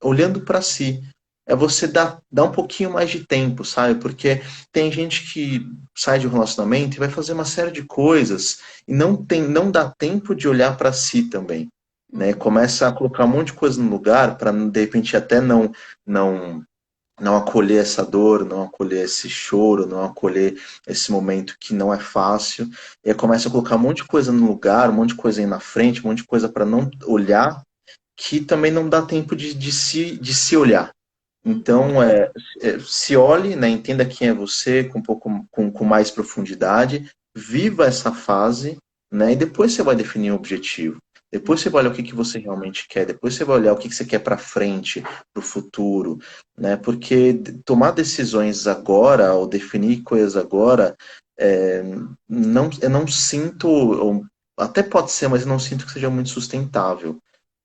S1: olhando para si. é você dar um pouquinho mais de tempo, sabe? Porque tem gente que sai de um relacionamento e vai fazer uma série de coisas e não dá tempo de olhar para si também, né?
S2: Uhum.
S1: Começa a colocar um monte de coisa no lugar para de repente até não não acolher essa dor, não acolher esse choro, não acolher esse momento que não é fácil. E aí começa a colocar um monte de coisa no lugar, um monte de coisa aí na frente, um monte de coisa para não olhar, que também não dá tempo de se olhar.
S2: Uhum.
S1: Então, se olhe, né, entenda quem é você com um pouco com mais profundidade, viva essa fase, né, e depois você vai definir um objetivo. Depois você vai olhar o que que você realmente quer, depois você vai olhar o que que você quer para frente, para o futuro, né? Porque tomar decisões agora ou definir coisas agora, é, eu não sinto, ou até pode ser, mas eu não sinto que seja muito sustentável,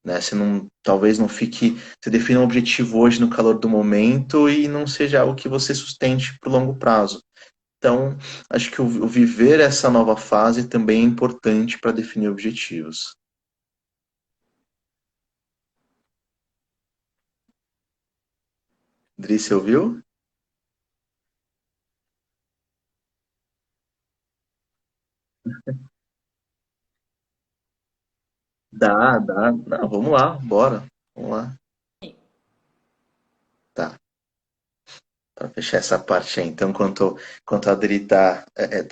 S1: né? Você não, talvez não fique, você defina um objetivo hoje no calor do momento e não seja algo que você sustente para o longo prazo. Então, acho que o viver essa nova fase também é importante para definir objetivos. Dri, você ouviu? Dá, dá. Não, vamos lá, bora. Vamos lá. Tá. Para fechar essa parte aí. Então, enquanto a Adri tá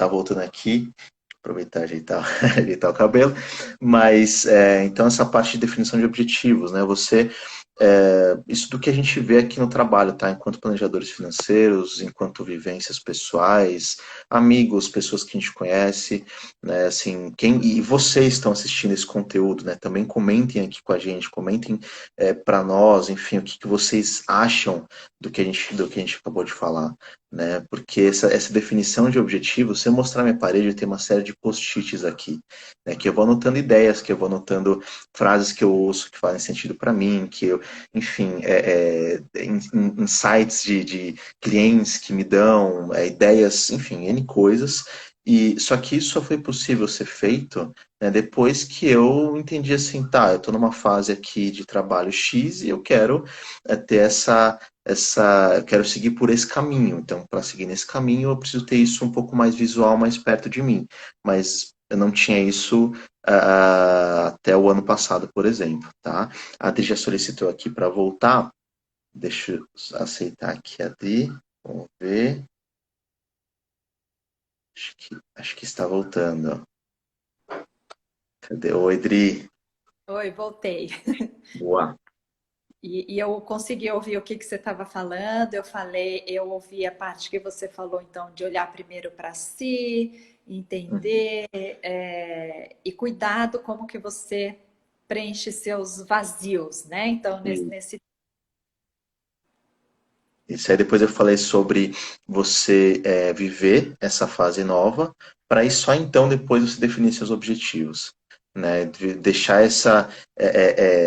S1: voltando aqui, aproveitar e ajeitar, ajeitar o cabelo. Mas, então, essa parte de definição de objetivos, né? Isso do que a gente vê aqui no trabalho, tá? Enquanto planejadores financeiros, enquanto vivências pessoais, amigos, pessoas que a gente conhece, né? Assim, e vocês estão assistindo esse conteúdo, né? Também comentem aqui com a gente, comentem para nós, enfim, o que que vocês acham do que a gente acabou de falar, né? Porque essa definição de objetivo, se eu mostrar minha parede, tem uma série de post-its aqui, né? Que eu vou anotando ideias, que eu vou anotando frases que eu ouço que fazem sentido para mim, que eu, enfim, insights de clientes que me dão, ideias, enfim, N coisas. E só que isso só foi possível ser feito, né, depois que eu entendi assim, tá, eu estou numa fase aqui de trabalho X e eu quero ter eu quero seguir por esse caminho. Então, para seguir nesse caminho, eu preciso ter isso um pouco mais visual, mais perto de mim. Mas eu não tinha isso até o ano passado, por exemplo, tá? A Adri já solicitou aqui para voltar. Deixa eu aceitar aqui a Adri. Vamos ver. Acho que está voltando. Cadê? Oi, Adri.
S2: Oi, voltei.
S1: Boa.
S2: E eu consegui ouvir o que que você estava falando. Eu ouvi a parte que você falou, então, de olhar primeiro para si,
S1: Uhum.
S2: entender, e cuidado como que você preenche seus vazios, né? Então, nesse.
S1: Isso aí depois eu falei sobre você viver essa fase nova, para aí só então depois você definir seus objetivos, né? Deixar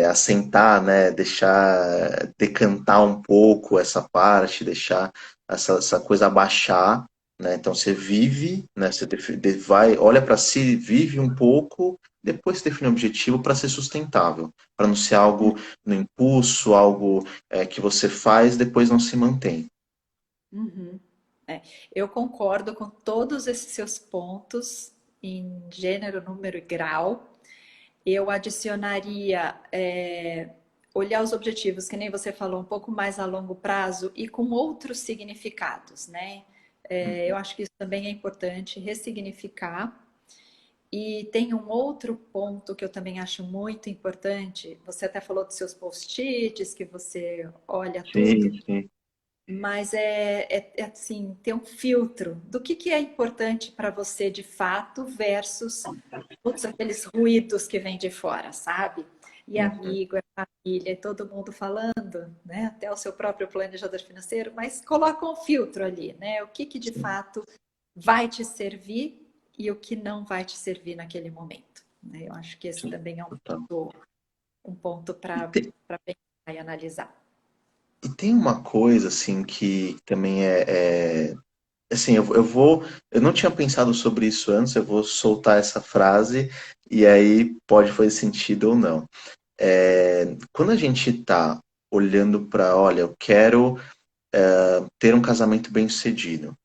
S1: assentar, né? Deixar decantar um pouco essa parte, deixar essa coisa abaixar, né? Então você vive, né? Você vai, olha para si, vive um pouco, depois você define o objetivo para ser sustentável, para não ser algo no impulso, algo que você faz, depois não se mantém.
S2: Uhum. É, eu concordo com todos esses seus pontos, em gênero, número e grau. Eu adicionaria, olhar os objetivos, que nem você falou, um pouco mais a longo prazo e com outros significados, né? Eu acho que isso também é importante, ressignificar. E tem um outro ponto que eu também acho muito importante. Você até falou dos seus post-its, que você olha
S1: Sim,
S2: tudo.
S1: sim.
S2: Mas assim, ter um filtro do que é importante para você de fato versus todos aqueles ruídos que vêm de fora, sabe? E
S1: Uhum.
S2: amigo, é família, é todo mundo falando, né? Até o seu próprio planejador financeiro, mas coloca um filtro ali, né? O que de
S1: Sim,
S2: fato vai te servir e o que não vai te servir naquele momento, né? Eu acho que esse
S1: sim,
S2: também é
S1: total.
S2: um ponto
S1: E,
S2: para
S1: te-
S2: pensar e analisar.
S1: e tem uma coisa, assim, que também assim, eu não tinha pensado sobre isso antes, eu vou soltar essa frase e aí pode fazer sentido ou não. Quando a gente está olhando para, olha, eu quero ter um casamento bem-sucedido,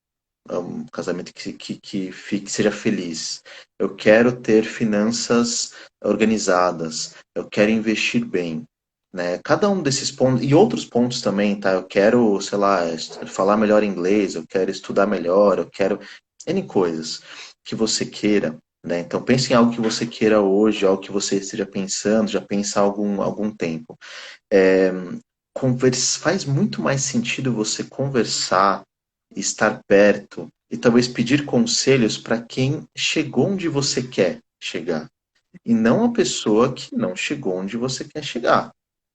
S1: um casamento que seja feliz. Eu quero ter finanças organizadas. Eu quero investir bem. Né? Cada um desses pontos, e outros pontos também, tá? Eu quero, sei lá, falar melhor inglês, eu quero estudar melhor, eu quero N coisas que você queira. Né? Então pense em algo que você queira hoje, algo que você esteja pensando, já pensa há algum tempo. É, faz muito mais sentido você conversar, estar perto e talvez pedir conselhos para quem chegou onde você quer chegar. E não a pessoa que não chegou onde você quer chegar.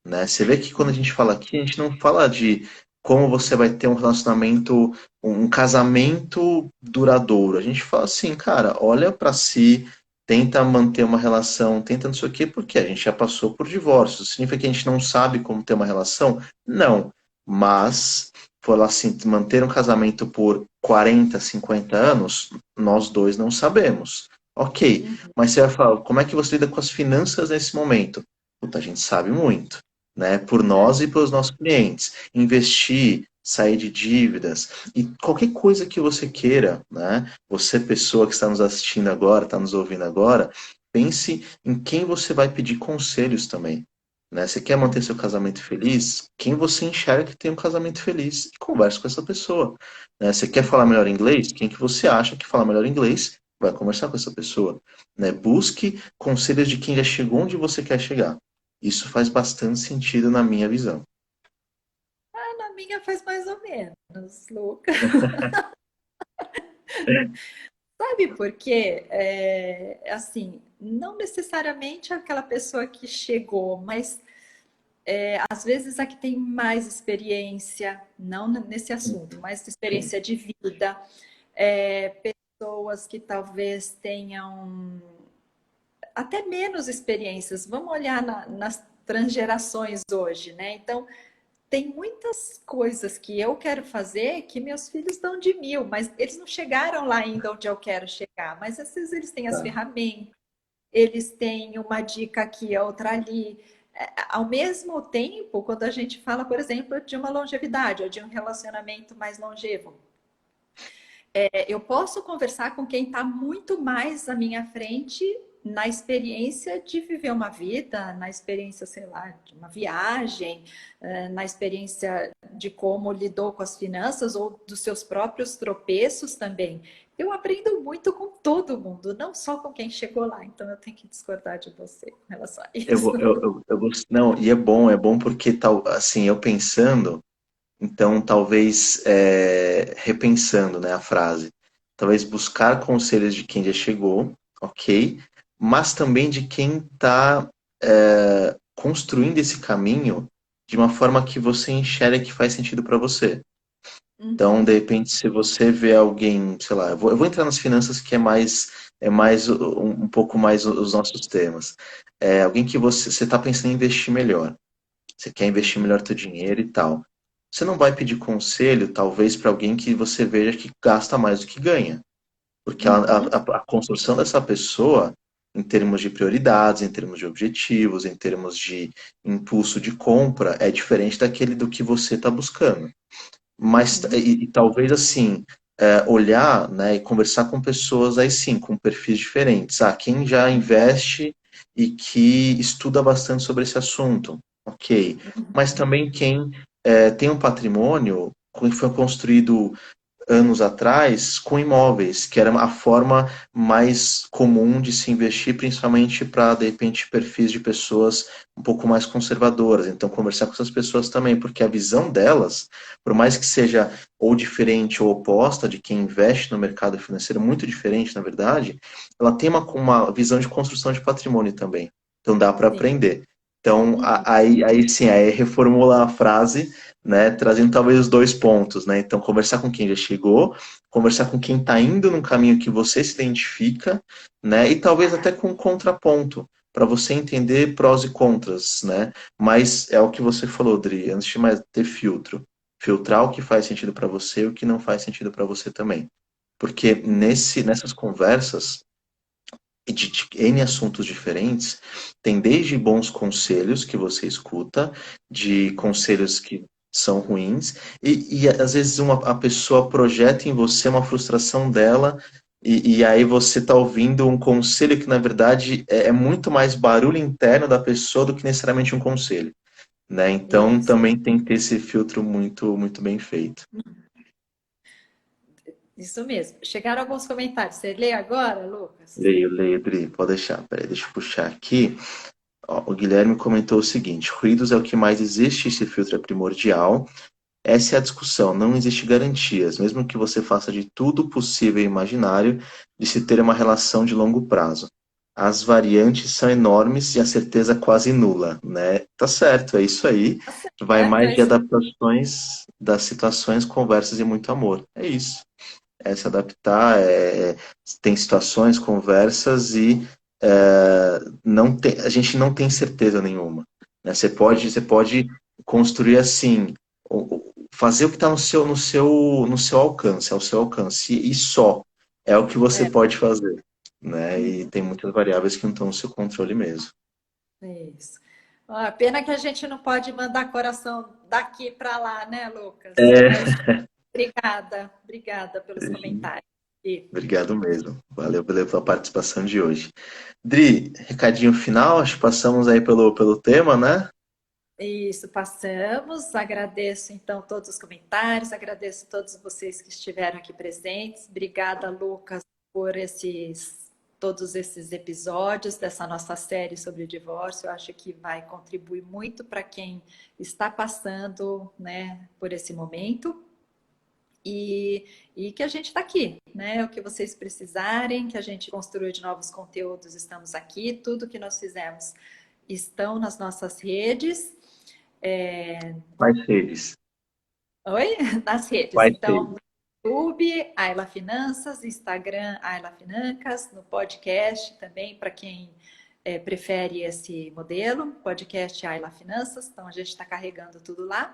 S1: Né? Você vê que quando a gente fala aqui, a gente não fala de como você vai ter um relacionamento, um casamento duradouro. A gente fala assim, cara, olha para si, tenta manter uma relação, tenta não sei o quê, porque a gente já passou por divórcio. Significa que a gente não sabe como ter uma relação? Não. Mas, falar assim, manter um casamento por 40, 50 anos, nós dois não sabemos. Ok,
S2: Uhum.
S1: mas você vai falar, como é que você lida com as finanças nesse momento? Puta, a gente sabe muito, né? Por
S2: É.
S1: nós e pelos nossos clientes. Investir, sair de dívidas e qualquer coisa que você queira, né? Você, pessoa que está nos assistindo agora, está nos ouvindo agora, pense em quem você vai pedir conselhos também. Né? Você quer manter seu casamento feliz? Quem você enxerga que tem um casamento feliz? E converse com essa pessoa. Né? Você quer falar melhor inglês? Quem que você acha que fala melhor inglês? Vai conversar com essa pessoa. Né? Busque conselhos de quem já chegou onde você quer chegar. Isso faz bastante sentido na minha visão.
S2: Ah, na minha faz mais ou menos, Luca. Sabe por quê? Assim, não necessariamente aquela pessoa que chegou, mas às vezes a que tem mais experiência, não nesse assunto, mais
S1: Sim,
S2: experiência de vida, pessoas que talvez tenham até menos experiências. Vamos olhar nas transgerações hoje, né? Então, tem muitas coisas que eu quero fazer que meus filhos dão de mil, mas eles não chegaram lá ainda onde eu quero chegar. Mas às vezes eles têm as
S1: tá.
S2: ferramentas, eles têm uma dica aqui, outra ali. Ao mesmo tempo, quando a gente fala, por exemplo, de uma longevidade ou de um relacionamento mais longevo, eu posso conversar com quem está muito mais à minha frente na experiência de viver uma vida, na experiência, sei lá, de uma viagem, na experiência de como lidou com as finanças ou dos seus próprios tropeços também. Eu aprendo muito com todo mundo, não só com quem chegou lá. Então eu tenho que discordar de você com relação a isso.
S1: Não, e é bom porque tal, assim, eu pensando, então talvez repensando, né, a frase, talvez buscar conselhos de quem já chegou, ok, mas também de quem está construindo esse caminho de uma forma que você enxerga que faz sentido para você. Então, de
S2: Uhum,
S1: repente, se você vê alguém, sei lá, eu vou entrar nas finanças que é mais um pouco mais os nossos temas. Alguém que você está pensando em investir melhor. Você quer investir
S2: uhum,
S1: melhor teu dinheiro e tal. Você não vai pedir conselho, talvez, para alguém que você veja que gasta mais do que ganha. Porque
S2: uhum,
S1: a construção dessa pessoa, em termos de prioridades, em termos de objetivos, em termos de impulso de compra, é diferente daquele do que você está buscando. Mas,
S2: uhum,
S1: e talvez assim, olhar, né, e conversar com pessoas aí sim, com perfis diferentes. Ah, quem já investe e que estuda bastante sobre esse assunto, ok. Mas
S2: uhum.
S1: também quem tem um patrimônio que foi construído anos atrás com imóveis, que era a forma mais comum de se investir, principalmente para, de repente, perfis de pessoas um pouco mais conservadoras. Então, conversar com essas pessoas também, porque a visão delas, por mais que seja ou diferente ou oposta de quem investe no mercado financeiro, muito diferente, na verdade, ela tem uma visão de construção de patrimônio também. Então, dá para
S2: Sim.
S1: aprender. Então,
S2: Uhum.
S1: aí sim, aí reformular a frase, né, trazendo talvez os dois pontos, né? Então, conversar com quem já chegou, conversar com quem está indo num caminho que você se identifica, né? E talvez até com um contraponto, para você entender prós e contras, né? Mas é o que você falou, Dri, antes de mais ter filtro. Filtrar o que faz sentido para você e o que não faz sentido para você também. Porque nessas conversas, de N assuntos diferentes, tem desde bons conselhos que você escuta, de conselhos que são ruins, e às vezes a pessoa projeta em você uma frustração dela, e aí você está ouvindo um conselho que, na verdade, é muito mais barulho interno da pessoa do que necessariamente um conselho, né? Então,
S2: Isso,
S1: também tem que ter esse filtro muito, muito bem feito.
S2: isso mesmo. Chegaram alguns comentários. Você lê agora, Lucas?
S1: Leio, Dri, pode deixar. Peraí, deixa eu puxar aqui. Ó, o Guilherme comentou o seguinte: ruídos é o que mais existe, esse filtro é primordial. Essa é a discussão, não existe garantias, mesmo que você faça de tudo possível e imaginário de se ter uma relação de longo prazo. As variantes são enormes e a certeza quase nula, né? Tá certo, é isso aí.
S2: Tá
S1: Vai
S2: certo,
S1: mais
S2: é
S1: de
S2: isso.
S1: adaptações das situações, conversas e muito amor. É isso. É se adaptar, tem situações, conversas e não tem, a gente não tem certeza nenhuma, né? Você pode construir assim, fazer o que está no seu alcance, ao seu alcance, e só é o que você
S2: É,
S1: pode fazer, né? E tem muitas variáveis que não estão no seu controle mesmo.
S2: é isso. Ó, pena que a gente não pode mandar coração daqui para lá, né, Lucas?
S1: É,
S2: Mas obrigada pelos comentários. E
S1: obrigado mesmo. Valeu pela participação de hoje. Dri, recadinho final, acho que passamos aí pelo tema, né?
S2: isso, passamos. Agradeço então todos os comentários, agradeço a todos vocês que estiveram aqui presentes. Obrigada, Lucas, por todos esses episódios dessa nossa série sobre o divórcio. Eu acho que vai contribuir muito para quem está passando, né, por esse momento. E que a gente está aqui, né? O que vocês precisarem, que a gente construa de novos conteúdos, estamos aqui. Tudo que nós fizemos estão nas nossas redes.
S1: Quais redes?
S2: Oi? Nas redes.
S1: Quais
S2: Então,
S1: redes?
S2: no YouTube, Ayla Finanças, Instagram, Ayla Finanças, no podcast também, para quem prefere esse modelo, podcast Ayla Finanças. Então, a gente está carregando tudo lá.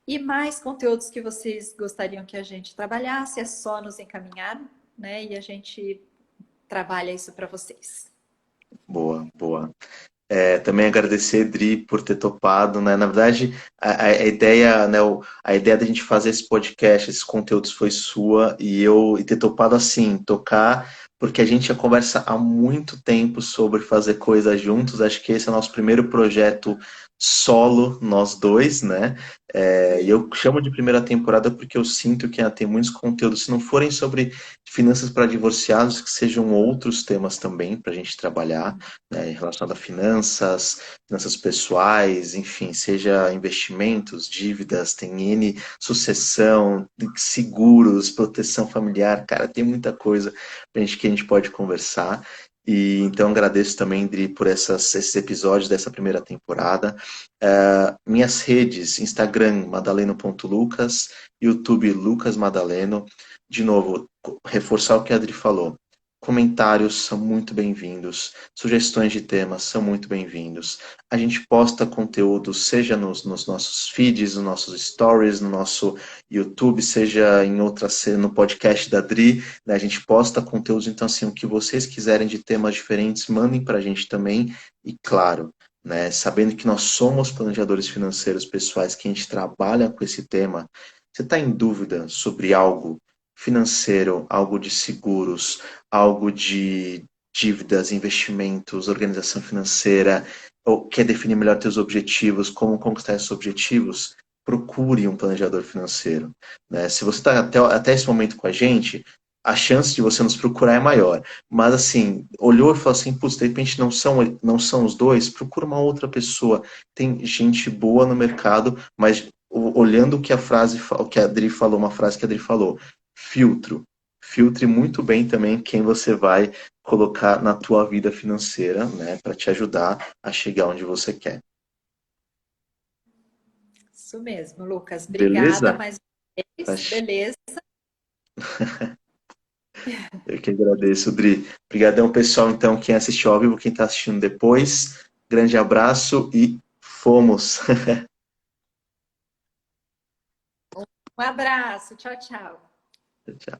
S2: E mais conteúdos que vocês gostariam que a gente trabalhasse, é só nos encaminhar, né? E a gente trabalha isso para vocês.
S1: Boa, boa. Também agradecer, Dri, por ter topado, né? Na verdade, a ideia, né, a ideia da gente fazer esse podcast, esses conteúdos foi sua e ter topado assim, tocar, porque a gente já conversa há muito tempo sobre fazer coisas juntos. Acho que esse é o nosso primeiro projeto solo, nós dois, né? E
S2: E
S1: eu chamo de primeira temporada porque eu sinto que tem muitos conteúdos, se não forem sobre finanças para divorciados, que sejam outros temas também para a gente trabalhar, né, relacionado a finanças, finanças pessoais, enfim, seja investimentos, dívidas, tem N, sucessão, seguros, proteção familiar, cara, tem muita coisa que a gente pode conversar. E então agradeço também, Dri, por esses episódios dessa primeira temporada. Minhas redes, Instagram, madaleno.lucas, YouTube, Lucas Madaleno. De novo, reforçar o que a Adri falou. Comentários são muito bem-vindos, sugestões de temas são muito bem-vindos. A gente posta conteúdo, seja nos nossos feeds, nos nossos stories, no nosso YouTube, seja no podcast da Dri, né? A gente posta conteúdos, então assim, o que vocês quiserem de temas diferentes, mandem para a gente também, e claro, né, sabendo que nós somos planejadores financeiros pessoais, que a gente trabalha com esse tema, você está em dúvida sobre algo financeiro, algo de seguros, algo de dívidas, investimentos, organização financeira, ou quer definir melhor seus objetivos, como conquistar esses objetivos, procure um planejador financeiro, né? Se você está até esse momento com a gente, a chance de você nos procurar é maior. Mas assim, olhou e falou assim, putz, de repente não são os dois, procura uma outra pessoa. Tem gente boa no mercado, mas olhando o que a Adri falou, uma frase que a Adri falou, filtro. Filtre muito bem também quem você vai colocar na tua vida financeira, né, para te ajudar a chegar onde você quer.
S2: isso mesmo, Lucas. Obrigada
S1: Beleza?
S2: mais uma
S1: Tá.
S2: vez. Beleza.
S1: Eu que agradeço, Dri. Obrigadão, pessoal, então, quem assistiu ao vivo, quem está assistindo depois. Grande abraço e fomos!
S2: Um abraço. Tchau, tchau.
S1: Tchau.